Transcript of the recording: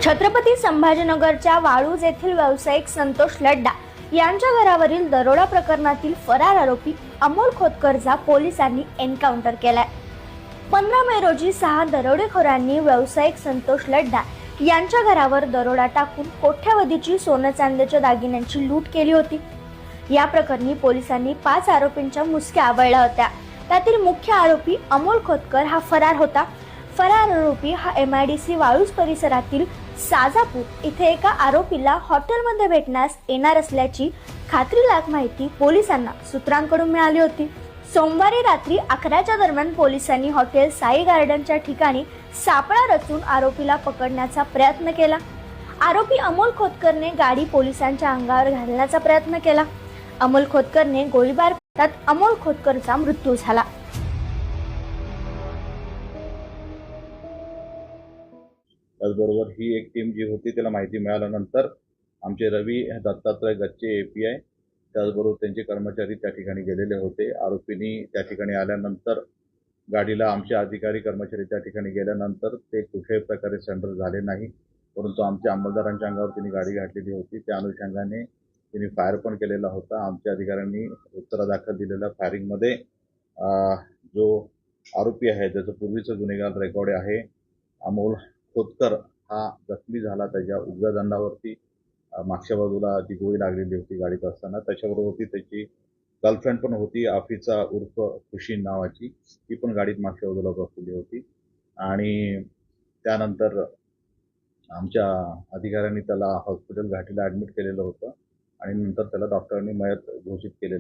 छत्रपती संभाजीनगरच्या वाळूज येथील व्यावसायिक संतोष लड्डा यांच्या घरावरील दरोडा प्रकरणातील फरार आरोपी अमोल खोतकरचा पोलिसांनी एन्काउंटर केलाय। 15 मे रोजी 6 दरोडेखोरांनी व्यावसायिक संतोष लड्डा यांच्या घरावर दरोडा टाकून कोट्यावधीची सोनं चांदीच्या दागिन्यांची लूट केली होती। या प्रकरणी पोलिसांनी 5 आरोपींच्या मुसक्या आवळल्या होत्या। त्यातील मुख्य आरोपी अमोल खोतकर हा फरार होता। फरार आरोपी हा MIDC वाळूज परिसरातील साजापूर इथे एका आरोपीला हॉटेलमध्ये भेटण्यास येणार असल्याची खात्रीलायक माहिती पोलिसांना सूत्रांकडून मिळाली होती। सोमवारी रात्री 11च्या दरम्यान पोलिसांनी हॉटेल साई गार्डनच्या ठिकाणी सापळा रचून आरोपीला पकडण्याचा प्रयत्न केला। आरोपी अमोल खोतकरने गाडी पोलिसांच्या अंगावर घालण्याचा प्रयत्न केला। अमोल खोतकरने गोळीबार करतात अमोल खोतकरचा मृत्यू झाला। त्याचबरोबर ही एक टीम जी होती त्याला माहिती मिळाल्यानंतर आमचे रवी दत्तात्रय गच्चे API त्याचबरोबर त्यांचे कर्मचारी त्या ठिकाणी गेलेले होते। आरोपींनी त्या ठिकाणी आल्यानंतर गाडीला आमचे अधिकारी कर्मचारी त्या ठिकाणी गेल्यानंतर ते कुठल्याही प्रकारे सरेंडर झाले नाही, परंतु आमच्या अंमलदारांच्या अंगावर त्यांनी गाडी घातलेली होती। त्या अनुषंगाने त्यांनी फायर पण केलेला होता। आमच्या अधिकाऱ्यांनी उत्तरादाखल दिलेल्या फायरिंगमध्ये जो आरोपी आहे त्याचं पूर्वीचं गुन्हेगार रेकॉर्ड आहे अमोल खोतकर हा जखमी झाला। त्याच्या उजव्या दंडावरती मागच्या बाजूला जी गोळी लागलेली होती गाडीत असताना, त्याच्याबरोबर त्याची गर्लफ्रेंड पण होती आफिसा उर्फ खुशी नावाची, ती पण गाडीत मागच्या बाजूला बसलेली होती। आणि त्यानंतर आमच्या अधिकाऱ्यांनी त्याला हॉस्पिटल घाटीला ॲडमिट केलेलं होतं आणि नंतर त्याला डॉक्टरांनी मयत घोषित केलेलं